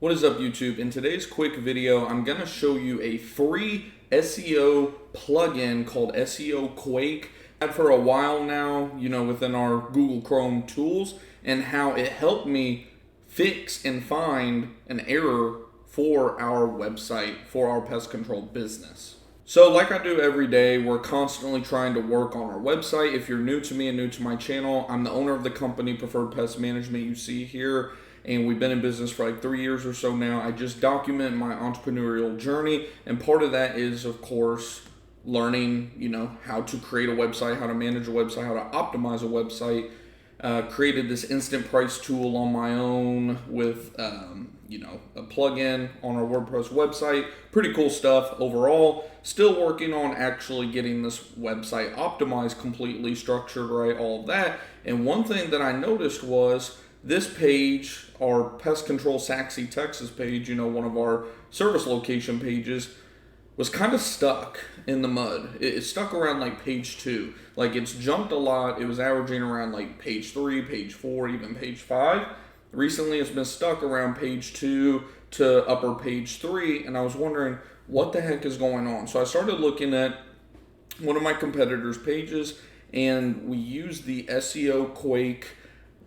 What is up, YouTube? In today's quick video, I'm going to show you a free SEO plugin called SEO Quake. I've had for a while now, within our Google Chrome tools, and how it helped me fix and find an error for our website, for our pest control business. So like I do every day, we're constantly trying to work on our website. If you're new to me and new to my channel, I'm the owner of the company Preferred Pest Management you see here. And we've been in business for like 3 years or so now. I just document my entrepreneurial journey, and part of that is, of course, learning, how to create a website, how to manage a website, how to optimize a website. Created this instant price tool on my own with, a plugin on our WordPress website. Pretty cool stuff overall. Still working on actually getting this website optimized, completely structured right, all of that. And one thing that I noticed was this page, our Pest Control Saxe, Texas page, one of our service location pages, was kind of stuck in the mud. It's stuck around like page 2. Like it's jumped a lot. It was averaging around like page 3, page 4, even page 5. Recently it's been stuck around page 2 to upper page 3, and I was wondering what the heck is going on. So I started looking at one of my competitors' pages, and we used the SEO Quake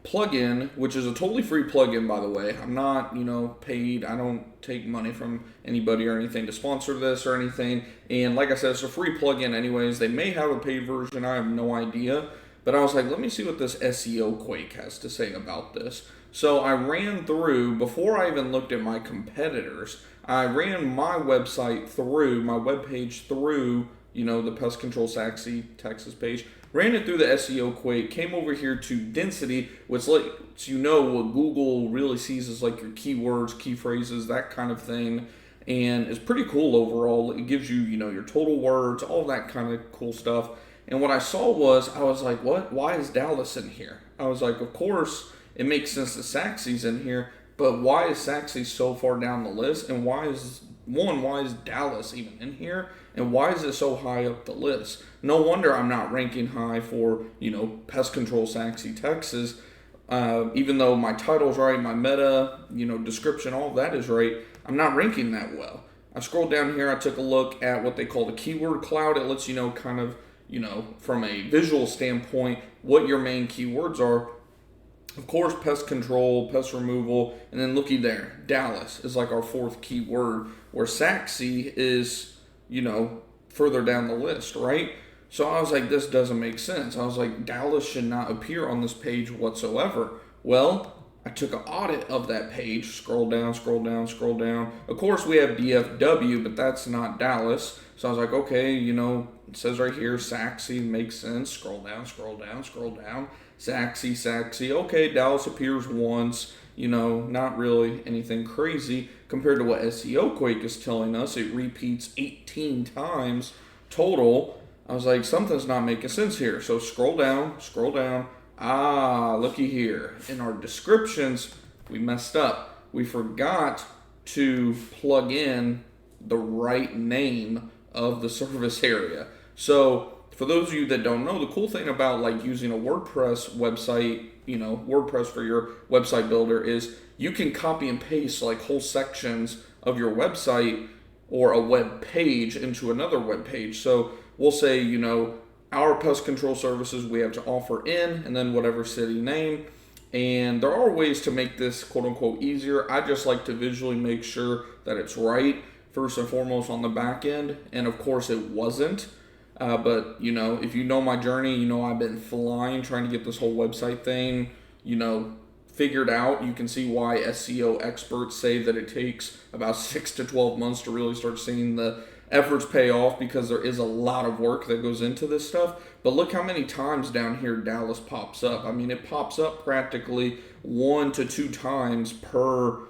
plugin, which is a totally free plugin, by the way. I'm not, paid. I don't take money from anybody or anything to sponsor this or anything. And like I said, it's a free plugin anyways. They may have a paid version. I have no idea. But I was like, let me see what this SEO Quake has to say about this. So I ran through, before I even looked at my competitors, I ran my website through, my webpage through, the Pest Control Saxe, Texas page. Ran it through the SEO Quake, came over here to density, which lets you know what Google really sees as like your keywords, key phrases, that kind of thing. And it's pretty cool overall. It gives you, your total words, all that kind of cool stuff. And what I saw was, I was like, what? Why is Dallas in here? I was like, of course, it makes sense that Saxe's in here, but why is Saxe so far down the list? And why is Dallas even in here? And why is it so high up the list? No wonder I'm not ranking high for, Pest Control Saxe, Texas. Even though my title's right, my meta, description, all of that is right, I'm not ranking that well. I scrolled down here, I took a look at what they call the keyword cloud. It lets you know kind of, from a visual standpoint, what your main keywords are. Of course, pest control, pest removal, and then looky there, Dallas is like our 4th keyword, where Saxe is, further down the list, right? So I was like, this doesn't make sense. I was like, Dallas should not appear on this page whatsoever. Well, I took an audit of that page, scroll down, scroll down, scroll down. Of course, we have DFW, but that's not Dallas. So I was like, okay, it says right here, Saxe makes sense. Scroll down, scroll down, scroll down. Saxe. Okay, Dallas appears once. Not really anything crazy compared to what SEO Quake is telling us. It repeats 18 times total. I was like, something's not making sense here. So scroll down. Looky here. In our descriptions, we messed up. We forgot to plug in the right name of the service area. So for those of you that don't know, the cool thing about like using a WordPress website, WordPress for your website builder, is you can copy and paste like whole sections of your website or a web page into another web page. So we'll say, our pest control services we have to offer in, and then whatever city name. And there are ways to make this quote unquote easier. I just like to visually make sure that it's right first and foremost on the back end. And of course it wasn't. But, if you know my journey, I've been flying trying to get this whole website thing, figured out. You can see why SEO experts say that it takes about 6 to 12 months to really start seeing the efforts pay off, because there is a lot of work that goes into this stuff. But look how many times down here Dallas pops up. I mean, it pops up practically 1 to 2 times per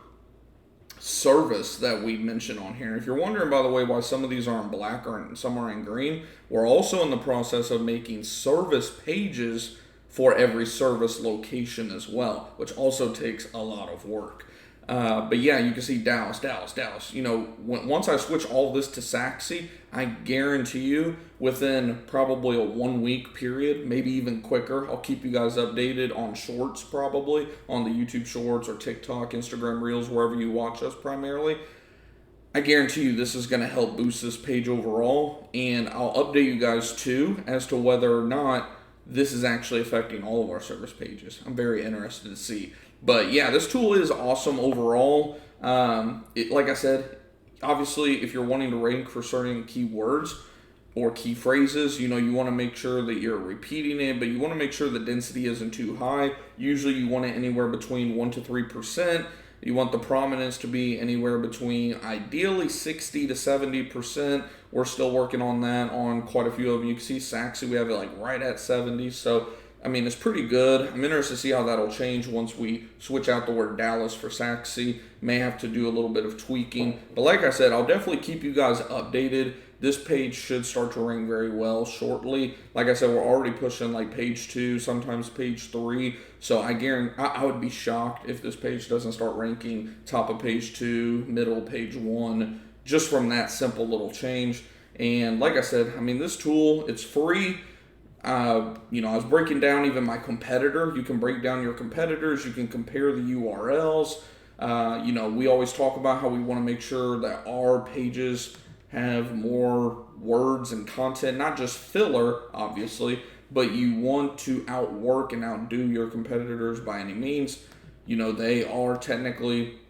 service that we mention on here. If you're wondering, by the way, why some of these are in black or some are in green, we're also in the process of making service pages for every service location as well, which also takes a lot of work. But yeah, you can see Dallas, Dallas, Dallas. Once I switch all this to Saxy, I guarantee you within probably a 1 week period, maybe even quicker, I'll keep you guys updated on shorts, probably on the YouTube shorts or TikTok, Instagram Reels, wherever you watch us primarily. I guarantee you this is going to help boost this page overall, and I'll update you guys too as to whether or not this is actually affecting all of our service pages. I'm very interested to see. But yeah, this tool is awesome overall. Like I said, obviously, if you're wanting to rank for certain keywords or key phrases, you want to make sure that you're repeating it, but you want to make sure the density isn't too high. Usually you want it anywhere between 1 to 3%. You want the prominence to be anywhere between ideally 60 to 70%. We're still working on that on quite a few of them. You can see Saxy, we have it like right at 70. So, I mean, it's pretty good. I'm interested to see how that'll change once we switch out the word Dallas for Saxy. May have to do a little bit of tweaking. But like I said, I'll definitely keep you guys updated. This page should start to rank very well shortly. Like I said, we're already pushing like page 2, sometimes page 3. So I guarantee I would be shocked if this page doesn't start ranking top of page 2, middle page 1, just from that simple little change. And like I said, I mean, this tool, it's free. I was breaking down even my competitor. You can break down your competitors. You can compare the URLs. We always talk about how we want to make sure that our pages have more words and content, not just filler, obviously, but you want to outwork and outdo your competitors by any means. They are technically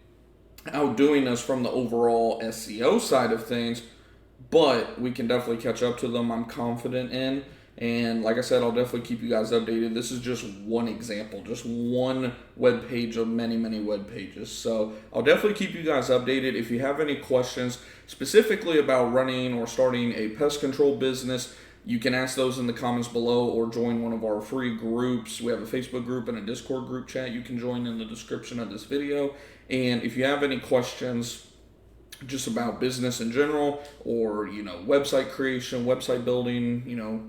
outdoing us from the overall SEO side of things, but we can definitely catch up to them, I'm confident in. And like I said, I'll definitely keep you guys updated. This is just one example, just one web page of many, many web pages. So I'll definitely keep you guys updated. If you have any questions specifically about running or starting a pest control business, you can ask those in the comments below or join one of our free groups. We have a Facebook group and a Discord group chat you can join in the description of this video. And if you have any questions just about business in general, or website creation, website building,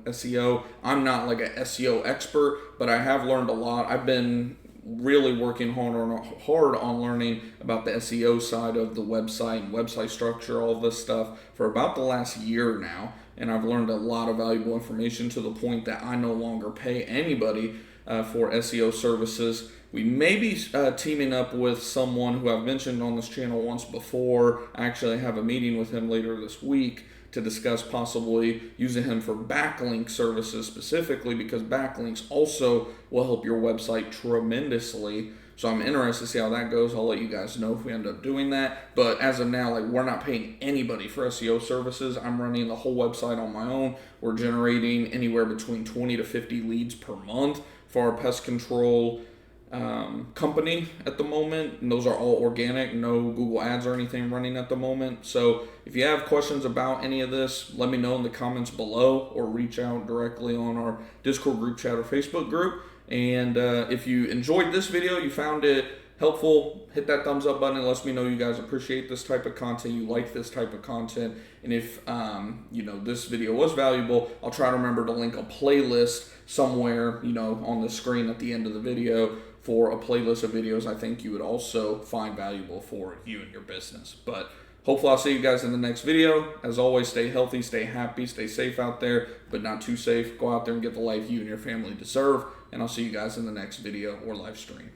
SEO. I'm not like an SEO expert, but I have learned a lot. I've been really working hard on learning about the SEO side of the website and website structure, all this stuff for about the last year now, and I've learned a lot of valuable information to the point that I no longer pay anybody for SEO services. We may be teaming up with someone who I've mentioned on this channel once before. I actually have a meeting with him later this week to discuss possibly using him for backlink services specifically, because backlinks also will help your website tremendously. So I'm interested to see how that goes. I'll let you guys know if we end up doing that. But as of now, we're not paying anybody for SEO services. I'm running the whole website on my own. We're generating anywhere between 20 to 50 leads per month for our pest control company at the moment, and those are all organic, no Google ads or anything running at the moment. So if you have questions about any of this, let me know in the comments below or reach out directly on our Discord group chat or Facebook group. And if you enjoyed this video, you found it helpful, hit that thumbs up button. It lets me know you guys appreciate this type of content, you like this type of content. And if this video was valuable, I'll try to remember to link a playlist somewhere on the screen at the end of the video for a playlist of videos I think you would also find valuable for you and your business. But hopefully I'll see you guys in the next video. As always, stay healthy, stay happy, stay safe out there, but not too safe. Go out there and get the life you and your family deserve. And I'll see you guys in the next video or live stream.